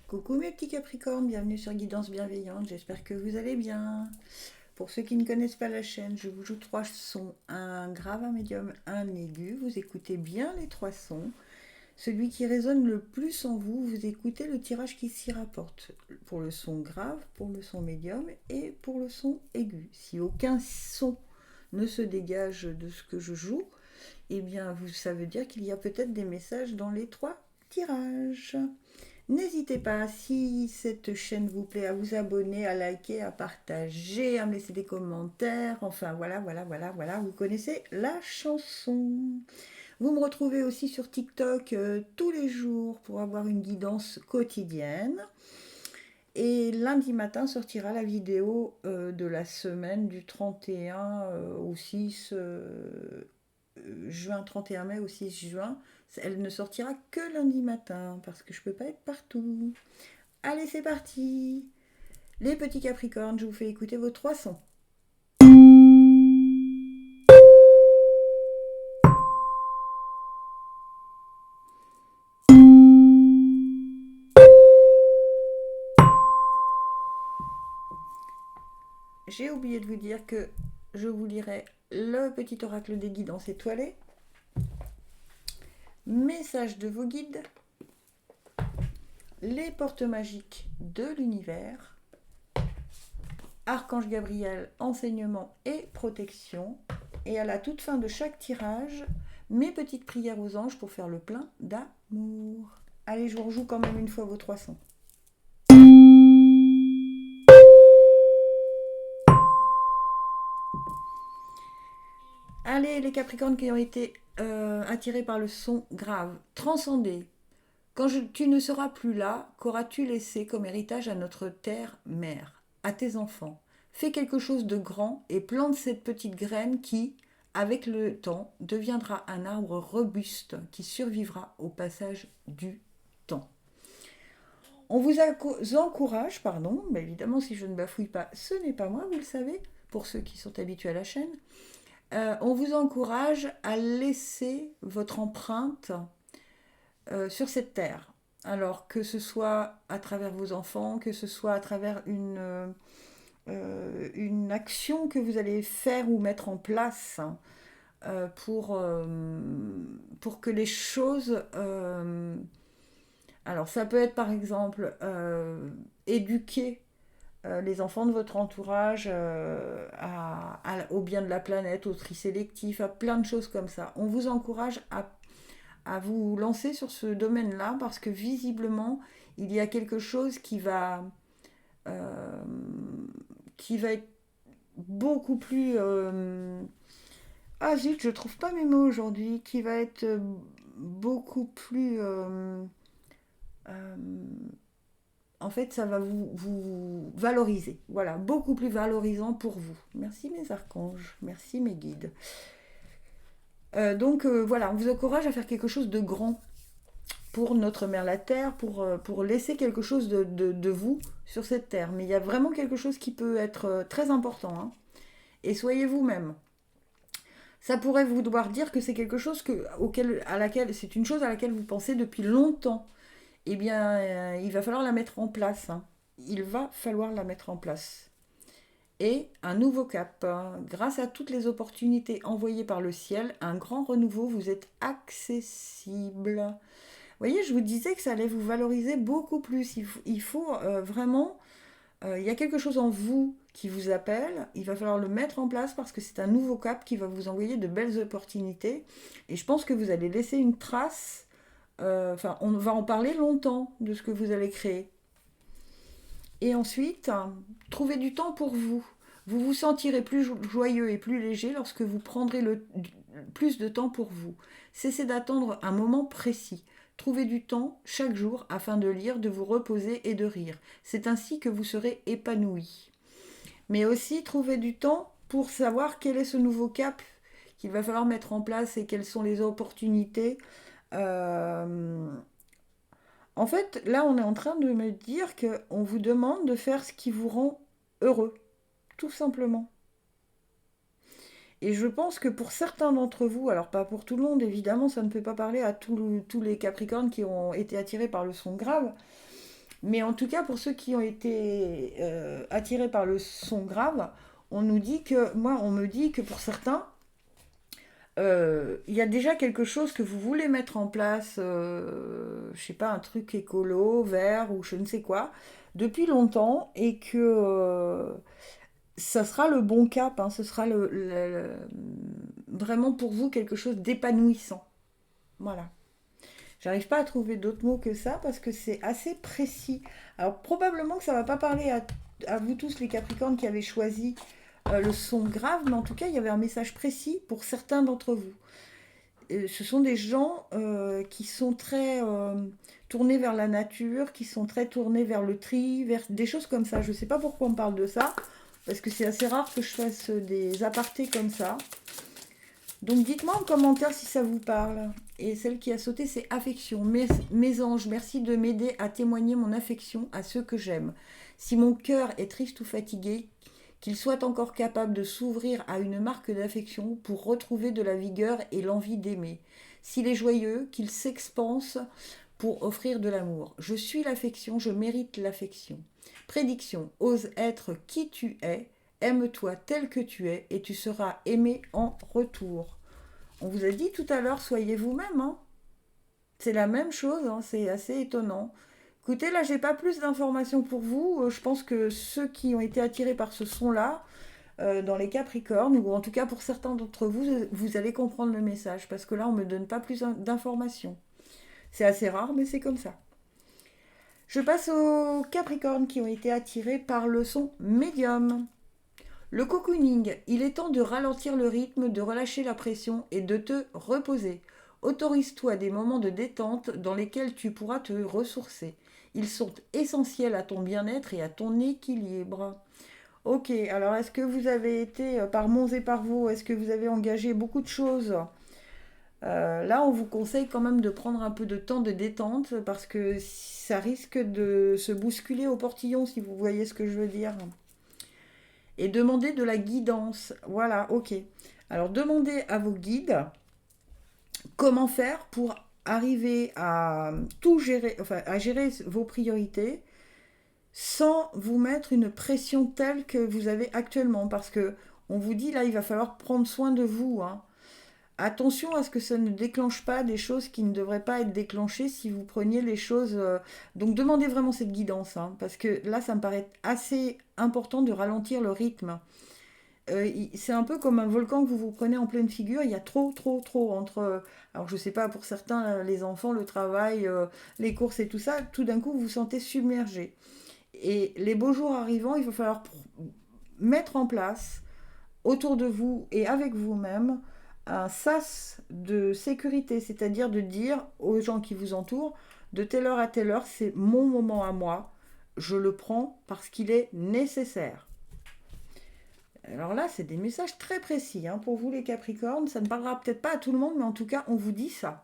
Coucou mes petits Capricornes, bienvenue sur Guidance Bienveillante, j'espère que vous allez bien. Pour ceux qui ne connaissent pas la chaîne, je vous joue trois sons, un grave, un médium, un aigu. Vous écoutez bien les trois sons. Celui qui résonne le plus en vous, vous écoutez le tirage qui s'y rapporte. Pour le son grave, pour le son médium et pour le son aigu. Si aucun son ne se dégage de ce que je joue, eh bien ça veut dire qu'il y a peut-être des messages dans les trois tirages. N'hésitez pas, si cette chaîne vous plaît, à vous abonner, à liker, à partager, à me laisser des commentaires. Enfin, voilà, vous connaissez la chanson. Vous me retrouvez aussi sur TikTok tous les jours pour avoir une guidance quotidienne. Et lundi matin sortira la vidéo de la semaine du 31 au 6 juin, 31 mai au 6 juin. Elle ne sortira que lundi matin parce que je ne peux pas être partout. Allez, c'est parti. Les petits Capricornes, je vous fais écouter vos trois sons. J'ai oublié de vous dire que je vous lirai le petit oracle des guidances étoilées, message de vos guides, les portes magiques de l'univers, Archange Gabriel, enseignement et protection, et à la toute fin de chaque tirage, mes petites prières aux anges pour faire le plein d'amour. Allez, je vous rejoue quand même une fois vos trois sons. Allez, les Capricornes qui ont été attirés par le son grave, transcendez. Quand tu ne seras plus là, qu'auras-tu laissé comme héritage à notre terre-mère, à tes enfants? Fais quelque chose de grand et plante cette petite graine qui, avec le temps, deviendra un arbre robuste qui survivra au passage du temps. On vous encourage, mais évidemment si je ne bafouille pas, ce n'est pas moi, vous le savez, pour ceux qui sont habitués à la chaîne. On vous encourage à laisser votre empreinte sur cette terre. Alors que ce soit à travers vos enfants, que ce soit à travers une action que vous allez faire ou mettre en place pour que les choses... alors ça peut être par exemple éduquer les enfants de votre entourage au bien de la planète, au tri sélectif, à plein de choses comme ça. On vous encourage à vous lancer sur ce domaine-là parce que visiblement, il y a quelque chose qui va être beaucoup plus... ah zut, je trouve pas mes mots aujourd'hui. Qui va être beaucoup plus... euh, en fait, ça va vous valoriser. Voilà, beaucoup plus valorisant pour vous. Merci mes archanges, merci mes guides. Donc voilà, on vous encourage à faire quelque chose de grand pour notre mère la Terre, pour laisser quelque chose de vous sur cette Terre. Mais il y a vraiment quelque chose qui peut être très important. Hein. Et soyez vous-même. Ça pourrait vous devoir dire que c'est quelque chose c'est une chose à laquelle vous pensez depuis longtemps. Eh bien, il va falloir la mettre en place. Hein. Il va falloir la mettre en place. Et un nouveau cap. Hein. Grâce à toutes les opportunités envoyées par le ciel, un grand renouveau, vous êtes accessible. Vous voyez, je vous disais que ça allait vous valoriser beaucoup plus. Il faut vraiment... il y a quelque chose en vous qui vous appelle. Il va falloir le mettre en place parce que c'est un nouveau cap qui va vous envoyer de belles opportunités. Et je pense que vous allez laisser une trace. On va en parler longtemps de ce que vous allez créer. Et ensuite, trouvez du temps pour vous. Vous vous sentirez plus joyeux et plus léger lorsque vous prendrez plus de temps pour vous. Cessez d'attendre un moment précis. Trouvez du temps chaque jour afin de lire, de vous reposer et de rire. C'est ainsi que vous serez épanoui. Mais aussi, trouvez du temps pour savoir quel est ce nouveau cap qu'il va falloir mettre en place et quelles sont les opportunités. En fait, là, on est en train de me dire qu'on vous demande de faire ce qui vous rend heureux, tout simplement. Et je pense que pour certains d'entre vous, alors pas pour tout le monde, évidemment, ça ne peut pas parler à tous les Capricornes qui ont été attirés par le son grave, Mais en tout cas, pour ceux qui ont été attirés par le son grave, on me dit que pour certains, il y a déjà quelque chose que vous voulez mettre en place, je sais pas, un truc écolo, vert ou je ne sais quoi, depuis longtemps et que ça sera le bon cap, hein, ce sera vraiment pour vous quelque chose d'épanouissant. Voilà. J'arrive pas à trouver d'autres mots que ça parce que c'est assez précis. Alors probablement que ça va pas parler à vous tous les Capricornes qui avez choisi le son grave, mais en tout cas il y avait un message précis pour certains d'entre vous. Ce sont des gens qui sont très tournés vers la nature, qui sont très tournés vers le tri, vers des choses comme ça. Je ne sais pas pourquoi on parle de ça, parce que c'est assez rare que je fasse des apartés comme ça. Donc dites-moi en commentaire si ça vous parle. Et celle qui a sauté, c'est affection. Mes anges, merci de m'aider à témoigner mon affection à ceux que j'aime. Si mon cœur est triste ou fatigué, qu'il soit encore capable de s'ouvrir à une marque d'affection pour retrouver de la vigueur et l'envie d'aimer. S'il est joyeux, qu'il s'expanse pour offrir de l'amour. Je suis l'affection, je mérite l'affection. Prédiction, ose être qui tu es, aime-toi tel que tu es et tu seras aimé en retour. On vous a dit tout à l'heure, soyez vous-même. Hein. C'est la même chose, hein, c'est assez étonnant. Écoutez, là, j'ai pas plus d'informations pour vous. Je pense que ceux qui ont été attirés par ce son-là, dans les Capricornes, ou en tout cas pour certains d'entre vous, vous allez comprendre le message, parce que là, on ne me donne pas plus d'informations. C'est assez rare, mais c'est comme ça. Je passe aux Capricornes qui ont été attirés par le son médium. Le cocooning, il est temps de ralentir le rythme, de relâcher la pression et de te reposer. Autorise-toi des moments de détente dans lesquels tu pourras te ressourcer. Ils sont essentiels à ton bien-être et à ton équilibre. Ok, alors est-ce que vous avez été par Mons et par Vaux, est-ce que vous avez engagé beaucoup de choses? Là, on vous conseille quand même de prendre un peu de temps de détente parce que ça risque de se bousculer au portillon, si vous voyez ce que je veux dire. Et demandez de la guidance. Voilà, ok. Alors demandez à vos guides comment faire pour arriver à tout gérer, enfin à gérer vos priorités sans vous mettre une pression telle que vous avez actuellement. Parce que on vous dit là, il va falloir prendre soin de vous. Hein. Attention à ce que ça ne déclenche pas des choses qui ne devraient pas être déclenchées si vous preniez les choses. Donc demandez vraiment cette guidance, hein, parce que là, ça me paraît assez important de ralentir le rythme. C'est un peu comme un volcan que vous prenez en pleine figure. Il y a trop entre. Alors je sais pas, pour certains, les enfants, le travail, les courses et tout ça, tout d'un coup, vous vous sentez submergé. Et les beaux jours arrivant, il va falloir mettre en place autour de vous et avec vous-même un sas de sécurité, c'est-à-dire de dire aux gens qui vous entourent, de telle heure à telle heure, c'est mon moment à moi, je le prends parce qu'il est nécessaire. Alors là, c'est des messages très précis hein, pour vous les Capricornes, ça ne parlera peut-être pas à tout le monde, mais en tout cas, on vous dit ça.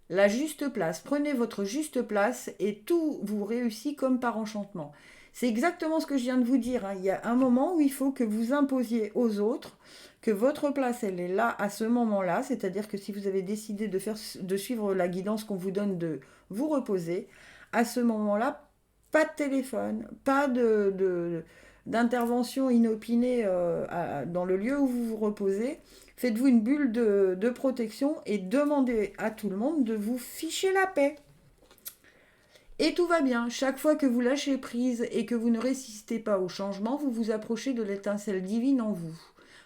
La juste place, prenez votre juste place et tout vous réussit comme par enchantement. C'est exactement ce que je viens de vous dire. Hein. Il y a un moment où il faut que vous imposiez aux autres que votre place, elle est là à ce moment-là. C'est-à-dire que si vous avez décidé de suivre la guidance qu'on vous donne de vous reposer, à ce moment-là, pas de téléphone, pas d'intervention inopinée dans le lieu où vous vous reposez. Faites-vous une bulle de protection et demandez à tout le monde de vous ficher la paix. Et tout va bien. Chaque fois que vous lâchez prise et que vous ne résistez pas au changement, vous vous approchez de l'étincelle divine en vous.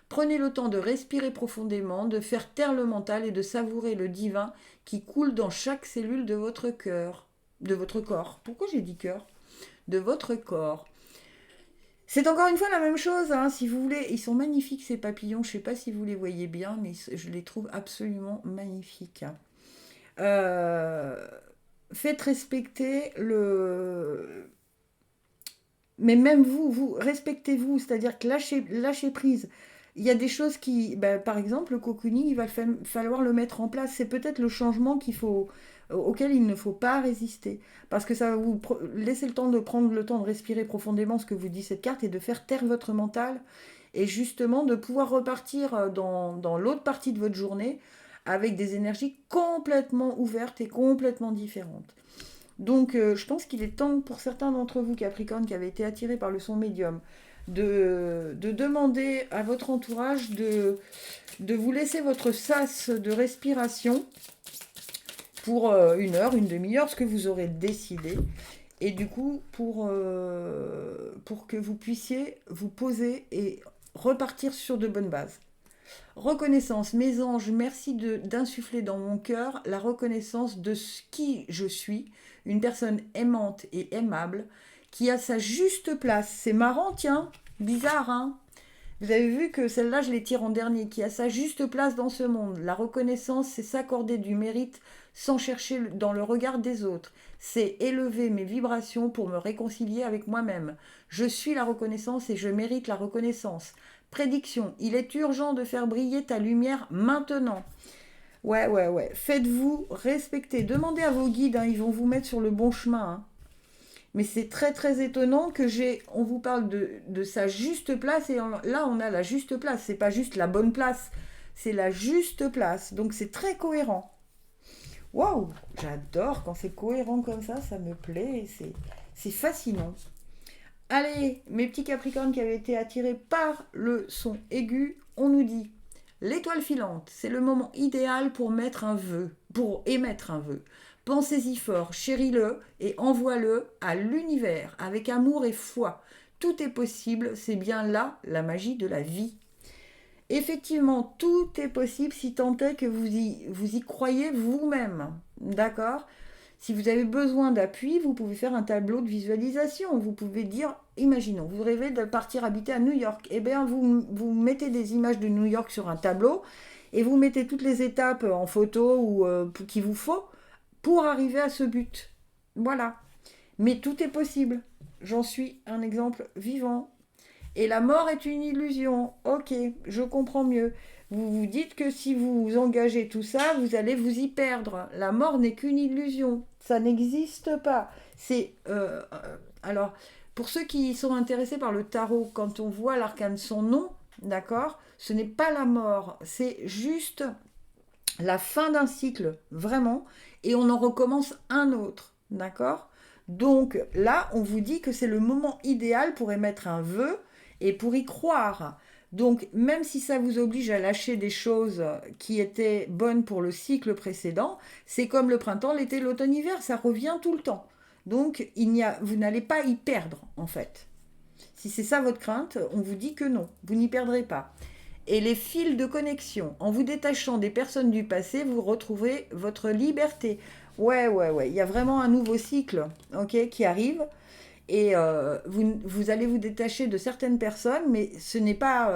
Prenez le temps de respirer profondément, de faire taire le mental et de savourer le divin qui coule dans chaque cellule de votre cœur. De votre corps. Pourquoi j'ai dit cœur? De votre corps. C'est encore une fois la même chose, hein, si vous voulez. Ils sont magnifiques ces papillons. Je ne sais pas si vous les voyez bien, mais je les trouve absolument magnifiques. Euh, Faites respecter le. Mais même vous respectez-vous, c'est-à-dire que lâchez prise. Il y a des choses qui, par exemple, le cocooning, il va falloir le mettre en place. C'est peut-être le changement auquel il ne faut pas résister. Parce que ça va vous laisser le temps de prendre le temps de respirer profondément ce que vous dit cette carte et de faire taire votre mental. Et justement de pouvoir repartir dans l'autre partie de votre journée avec des énergies complètement ouvertes et complètement différentes. Donc, je pense qu'il est temps pour certains d'entre vous, Capricorne, qui avaient été attirés par le son médium, de demander à votre entourage de vous laisser votre sas de respiration pour une heure, une demi-heure, ce que vous aurez décidé. Et du coup, pour que vous puissiez vous poser et repartir sur de bonnes bases. Reconnaissance, mes anges, merci d'insuffler dans mon cœur la reconnaissance de ce qui je suis, une personne aimante et aimable, qui a sa juste place. C'est marrant, tiens, bizarre, hein? Vous avez vu que celle-là, je les tire en dernier, qui a sa juste place dans ce monde. La reconnaissance, c'est s'accorder du mérite sans chercher dans le regard des autres. C'est élever mes vibrations pour me réconcilier avec moi-même. Je suis la reconnaissance et je mérite la reconnaissance. Prédiction, il est urgent de faire briller ta lumière maintenant. Ouais. Faites-vous respecter. Demandez à vos guides, hein, ils vont vous mettre sur le bon chemin. Hein. Mais c'est très très étonnant que on vous parle de sa juste place et là on a la juste place. C'est pas juste la bonne place, c'est la juste place. Donc c'est très cohérent. Waouh, j'adore quand c'est cohérent comme ça me plaît. C'est fascinant. Allez, mes petits Capricornes qui avaient été attirés par le son aigu, on nous dit l'étoile filante, c'est le moment idéal pour mettre un vœu, pour émettre un vœu. Pensez-y fort, chéris-le et envoie-le à l'univers avec amour et foi. Tout est possible, c'est bien là la magie de la vie. Effectivement, tout est possible si tant est que vous y croyez vous-même. D'accord ? Si vous avez besoin d'appui, vous pouvez faire un tableau de visualisation. Vous pouvez dire, imaginons, vous rêvez de partir habiter à New York. Eh bien, vous mettez des images de New York sur un tableau et vous mettez toutes les étapes en photo ou qu'il vous faut pour arriver à ce but. Voilà. Mais tout est possible. J'en suis un exemple vivant. Et la mort est une illusion. Ok, je comprends mieux. Vous vous dites que si vous engagez tout ça, vous allez vous y perdre. La mort n'est qu'une illusion. Ça n'existe pas. Alors, pour ceux qui sont intéressés par le tarot, quand on voit l'arcane son nom, d'accord, ce n'est pas la mort. C'est juste la fin d'un cycle, vraiment. Et on en recommence un autre, d'accord ? Donc là, on vous dit que c'est le moment idéal pour émettre un vœu et pour y croire. Donc, même si ça vous oblige à lâcher des choses qui étaient bonnes pour le cycle précédent, c'est comme le printemps, l'été, l'automne, hiver, ça revient tout le temps. Donc, vous n'allez pas y perdre, en fait. Si c'est ça votre crainte, on vous dit que non, vous n'y perdrez pas. Et les fils de connexion, en vous détachant des personnes du passé, vous retrouverez votre liberté. Ouais, il y a vraiment un nouveau cycle, ok, qui arrive. Et vous allez vous détacher de certaines personnes, mais ce n'est pas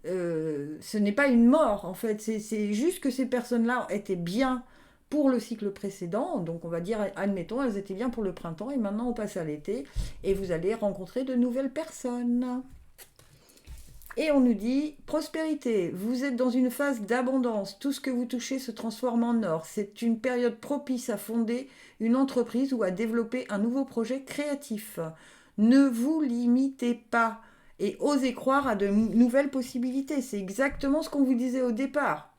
une mort, en fait. C'est juste que ces personnes-là étaient bien pour le cycle précédent. Donc, on va dire, admettons, elles étaient bien pour le printemps, et maintenant, on passe à l'été, et vous allez rencontrer de nouvelles personnes. Et on nous dit, prospérité, vous êtes dans une phase d'abondance, tout ce que vous touchez se transforme en or. C'est une période propice à fonder une entreprise ou à développer un nouveau projet créatif. Ne vous limitez pas et osez croire à de nouvelles possibilités. C'est exactement ce qu'on vous disait au départ.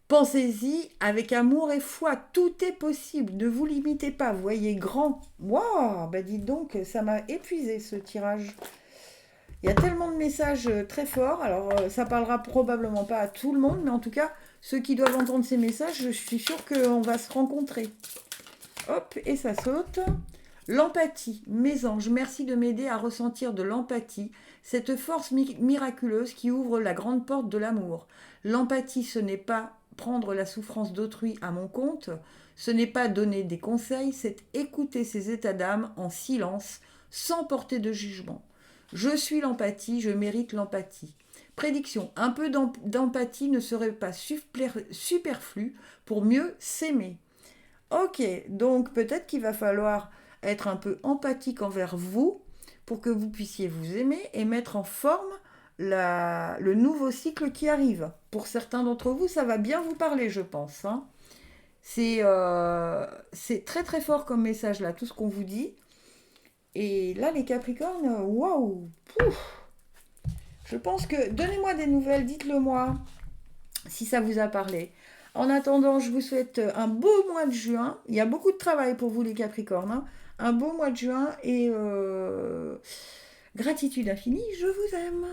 Pensez-y avec amour et foi, tout est possible, ne vous limitez pas, voyez grand. Waouh, bah dites donc, ça m'a épuisé ce tirage. Il y a tellement de messages très forts, alors ça parlera probablement pas à tout le monde, mais en tout cas, ceux qui doivent entendre ces messages, je suis sûre qu'on va se rencontrer. Hop, et ça saute. L'empathie, mes anges, merci de m'aider à ressentir de l'empathie, cette force miraculeuse qui ouvre la grande porte de l'amour. L'empathie, ce n'est pas prendre la souffrance d'autrui à mon compte, ce n'est pas donner des conseils, c'est écouter ses états d'âme en silence, sans porter de jugement. Je suis l'empathie, je mérite l'empathie. Prédiction, un peu d'empathie ne serait pas superflu pour mieux s'aimer. Ok, donc peut-être qu'il va falloir être un peu empathique envers vous pour que vous puissiez vous aimer et mettre en forme le nouveau cycle qui arrive. Pour certains d'entre vous, ça va bien vous parler, je pense. Hein. C'est très très fort comme message là, tout ce qu'on vous dit. Et là, les Capricornes, waouh, je pense que, donnez-moi des nouvelles, dites-le moi, si ça vous a parlé. En attendant, je vous souhaite un beau mois de juin. Il y a beaucoup de travail pour vous les Capricornes, hein. Un beau mois de juin et gratitude infinie, je vous aime.